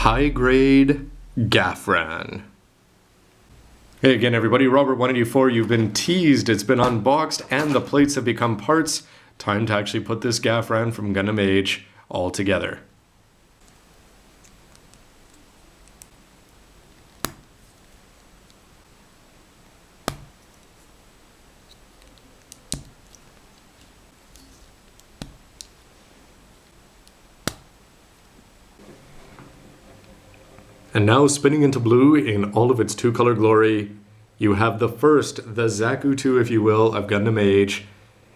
high-grade Gafran. Hey again everybody, Robert184, you've been teased, it's been unboxed, and the plates have become parts. Time to actually put this Gafran from Gundam Age all together. And now spinning into blue in all of its two-color glory, you have the first, the Zaku 2, if you will, of Gundam Age.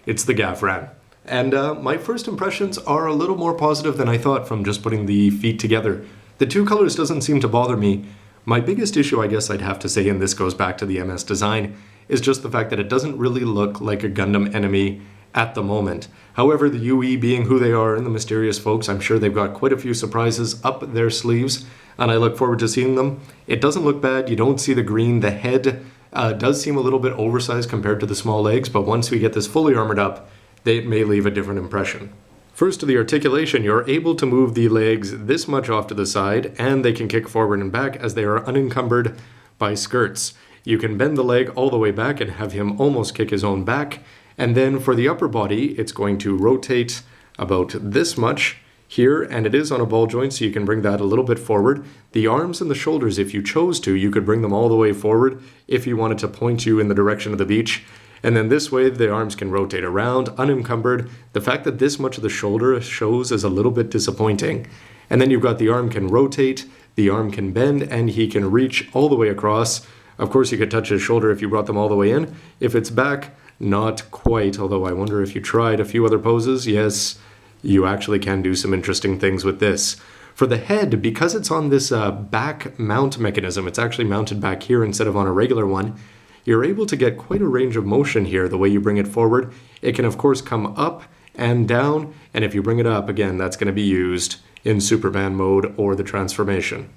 It's the Gafran. And my first impressions are a little more positive than I thought from just putting the feet together. The two colors doesn't seem to bother me. My biggest issue, I guess I'd have to say, and this goes back to the MS design, is just the fact that it doesn't really look like a Gundam enemy at the moment. However, the UE being who they are and the mysterious folks, I'm sure they've got quite a few surprises up their sleeves, and I look forward to seeing them. It doesn't look bad, you don't see the green, the head does seem a little bit oversized compared to the small legs, but once we get this fully armored up, it may leave a different impression. First to the articulation, you're able to move the legs this much off to the side, and they can kick forward and back as they are unencumbered by skirts. You can bend the leg all the way back and have him almost kick his own back, and then for the upper body, it's going to rotate about this much here, and it is on a ball joint, so you can bring that a little bit forward. The arms and the shoulders, if you chose to, you could bring them all the way forward if you wanted to point you in the direction of the beach. And then this way, the arms can rotate around, unencumbered. The fact that this much of the shoulder shows is a little bit disappointing. And then you've got the arm can rotate, the arm can bend, and he can reach all the way across. Of course, you could touch his shoulder if you brought them all the way in. If it's back, not quite, although I wonder if you tried a few other poses. Yes, you actually can do some interesting things with this. For the head, because it's on this back mount mechanism, it's actually mounted back here instead of on a regular one, you're able to get quite a range of motion here the way you bring it forward. It can of course come up and down, and if you bring it up, again, that's going to be used in Superman mode or the transformation.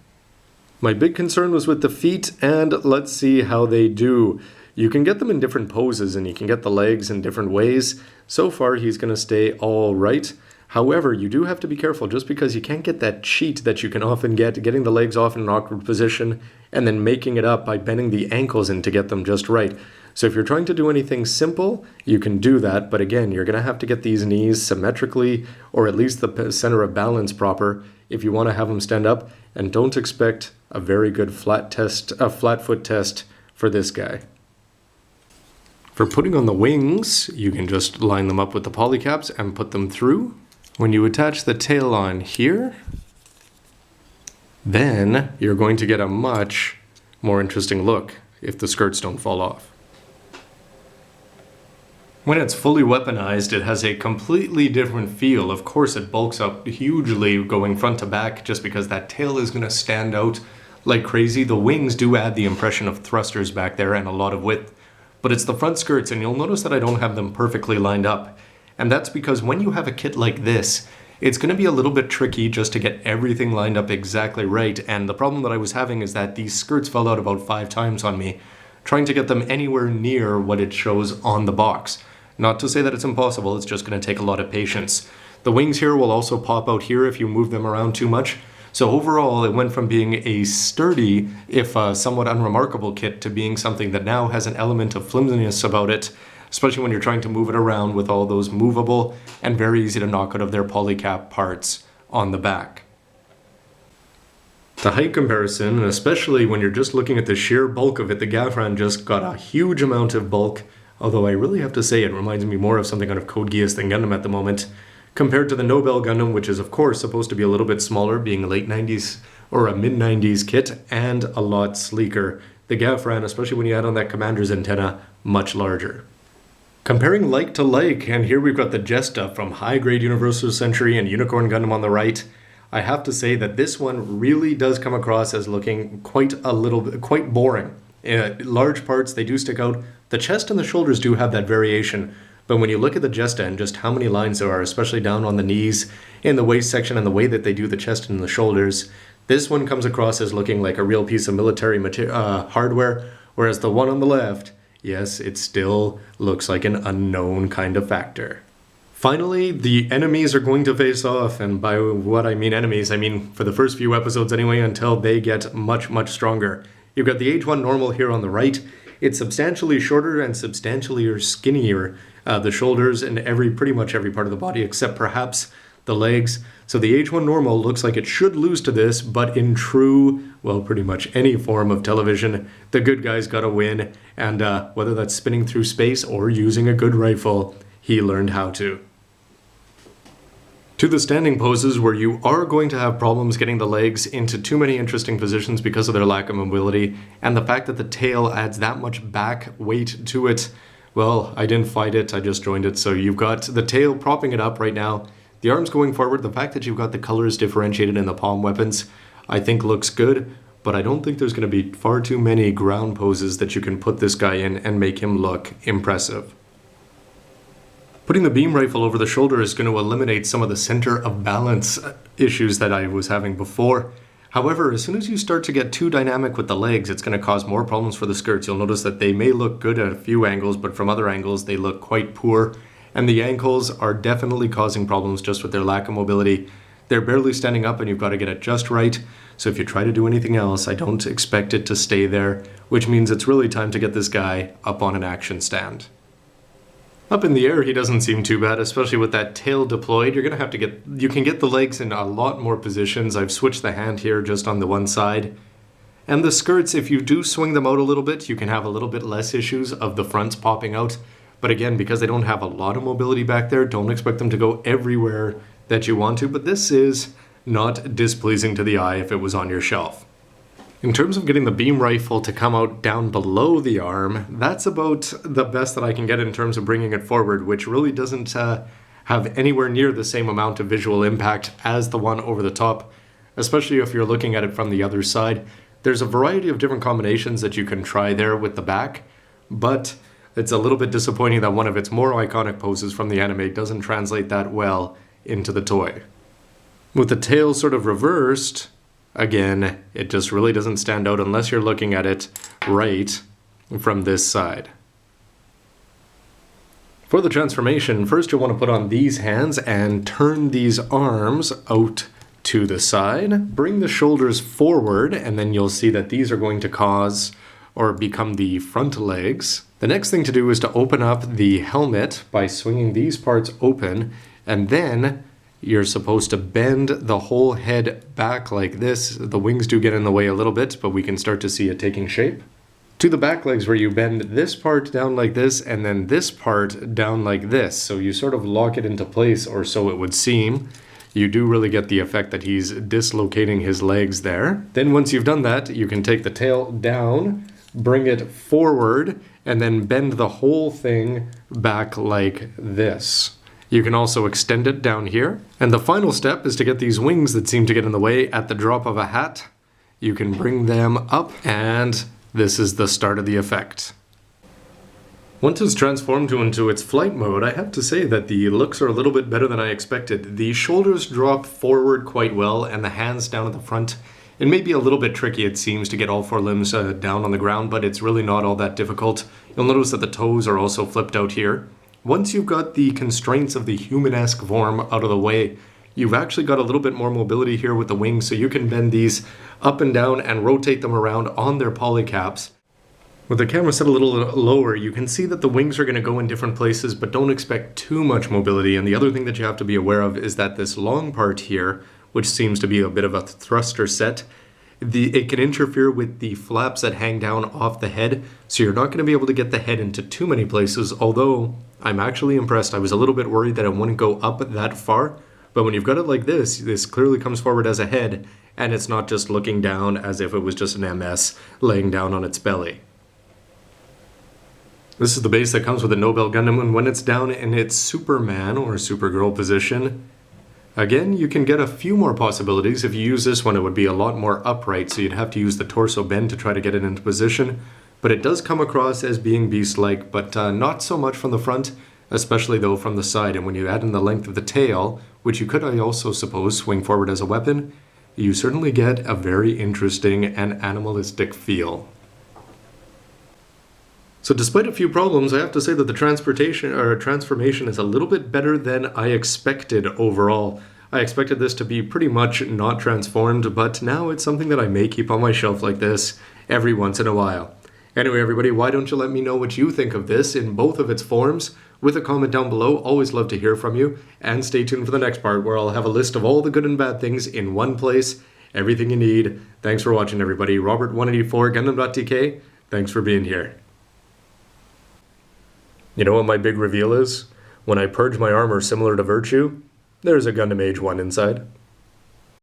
My big concern was with the feet, and let's see how they do. You can get them in different poses and you can get the legs in different ways. So far he's going to stay all right. However, you do have to be careful just because you can't get that cheat that you can often get, getting the legs off in an awkward position and then making it up by bending the ankles in to get them just right. So if you're trying to do anything simple, you can do that, but again, you're going to have to get these knees symmetrically or at least the center of balance proper if you want to have them stand up, and don't expect a very good flat foot test for this guy. For putting on the wings, you can just line them up with the polycaps and put them through. When you attach the tail on here, then you're going to get a much more interesting look if the skirts don't fall off. When it's fully weaponized, it has a completely different feel. Of course, it bulks up hugely going front to back just because that tail is going to stand out like crazy. The wings do add the impression of thrusters back there and a lot of width. But it's the front skirts, and you'll notice that I don't have them perfectly lined up. And that's because when you have a kit like this, it's going to be a little bit tricky just to get everything lined up exactly right. And the problem that I was having is that these skirts fell out about 5 times on me, trying to get them anywhere near what it shows on the box. Not to say that it's impossible, it's just going to take a lot of patience. The wings here will also pop out here if you move them around too much. So overall, it went from being a sturdy, if somewhat unremarkable kit, to being something that now has an element of flimsiness about it, especially when you're trying to move it around with all those movable and very easy to knock out of their polycap parts on the back. The height comparison, and especially when you're just looking at the sheer bulk of it, the Gafran just got a huge amount of bulk, although I really have to say it reminds me more of something out of Code Geass than Gundam at the moment, compared to the Nobel Gundam, which is of course supposed to be a little bit smaller, being a late 90s or a mid 90s kit, and a lot sleeker. The Gafran, especially when you add on that commander's antenna, much larger. Comparing like to like, and here we've got the Jesta from High Grade Universal Century and Unicorn Gundam on the right, I have to say that this one really does come across as looking quite boring. Large parts, they do stick out. The chest and the shoulders do have that variation, but when you look at the Jesta and just how many lines there are, especially down on the knees, in the waist section, and the way that they do the chest and the shoulders, this one comes across as looking like a real piece of military hardware, whereas the one on the left, yes, it still looks like an unknown kind of factor. Finally, the enemies are going to face off, and by what I mean enemies, I mean for the first few episodes anyway, until they get much, much stronger. You've got the Age 1 normal here on the right. It's substantially shorter and substantially skinnier, the shoulders and pretty much every part of the body except perhaps the legs. So the Age 1 normal looks like it should lose to this, but in true, well, pretty much any form of television, the good guy's gotta win, and whether that's spinning through space or using a good rifle, he learned how to. To the standing poses where you are going to have problems getting the legs into too many interesting positions because of their lack of mobility, and the fact that the tail adds that much back weight to it. Well, I didn't fight it, I just joined it. So you've got the tail propping it up right now, the arms going forward, the fact that you've got the colors differentiated in the palm weapons, I think looks good, but I don't think there's going to be far too many ground poses that you can put this guy in and make him look impressive. Putting the beam rifle over the shoulder is going to eliminate some of the center of balance issues that I was having before. However, as soon as you start to get too dynamic with the legs, it's going to cause more problems for the skirts. You'll notice that they may look good at a few angles, but from other angles they look quite poor. And the ankles are definitely causing problems just with their lack of mobility. They're barely standing up and you've got to get it just right. So if you try to do anything else, I don't expect it to stay there, which means it's really time to get this guy up on an action stand. Up in the air, he doesn't seem too bad, especially with that tail deployed. You're going to have to you can get the legs in a lot more positions. I've switched the hand here just on the one side. And the skirts, if you do swing them out a little bit, you can have a little bit less issues of the fronts popping out. But again, because they don't have a lot of mobility back there, don't expect them to go everywhere that you want to. But this is not displeasing to the eye if it was on your shelf. In terms of getting the beam rifle to come out down below the arm, that's about the best that I can get in terms of bringing it forward, which really doesn't have anywhere near the same amount of visual impact as the one over the top, especially if you're looking at it from the other side. There's a variety of different combinations that you can try there with the back, but it's a little bit disappointing that one of its more iconic poses from the anime doesn't translate that well into the toy. With the tail sort of reversed, again, it just really doesn't stand out unless you're looking at it right from this side. For the transformation, first you'll want to put on these hands and turn these arms out to the side. Bring the shoulders forward, and then you'll see that these are going to cause or become the front legs. The next thing to do is to open up the helmet by swinging these parts open, and then you're supposed to bend the whole head back like this. The wings do get in the way a little bit, but we can start to see it taking shape. To the back legs, where you bend this part down like this and then this part down like this. So you sort of lock it into place, or so it would seem. You do really get the effect that he's dislocating his legs there. Then once you've done that, you can take the tail down, bring it forward, and then bend the whole thing back like this. You can also extend it down here. And the final step is to get these wings that seem to get in the way at the drop of a hat. You can bring them up, and this is the start of the effect. Once it's transformed into its flight mode, I have to say that the looks are a little bit better than I expected. The shoulders drop forward quite well, and the hands down at the front. It may be a little bit tricky, it seems, to get all four limbs down on the ground, but it's really not all that difficult. You'll notice that the toes are also flipped out here. Once you've got the constraints of the human-esque form out of the way, you've actually got a little bit more mobility here with the wings, so you can bend these up and down and rotate them around on their polycaps. With the camera set a little lower, you can see that the wings are going to go in different places, but don't expect too much mobility. And the other thing that you have to be aware of is that this long part here, which seems to be a bit of a thruster set, it can interfere with the flaps that hang down off the head, so you're not going to be able to get the head into too many places, although I'm actually impressed. I was a little bit worried that it wouldn't go up that far, but when you've got it like this clearly comes forward as a head, and it's not just looking down as if it was just an MS laying down on its belly. This is the base that comes with a Nobel Gundam, and when it's down in its Superman or Supergirl position, again, you can get a few more possibilities. If you use this one, it would be a lot more upright, so you'd have to use the torso bend to try to get it into position. But it does come across as being beast-like, but not so much from the front, especially though from the side. And when you add in the length of the tail, which you could, I also suppose, swing forward as a weapon, you certainly get a very interesting and animalistic feel. So despite a few problems, I have to say that the transformation is a little bit better than I expected overall. I expected this to be pretty much not transformed, but now it's something that I may keep on my shelf like this every once in a while. Anyway, everybody, why don't you let me know what you think of this in both of its forms with a comment down below. Always love to hear from you, and stay tuned for the next part where I'll have a list of all the good and bad things in one place, everything you need. Thanks for watching, everybody. Robert184, gundam.tk, thanks for being here. You know what my big reveal is? When I purge my armor similar to Virtue, there's a Gundam Age 1 inside.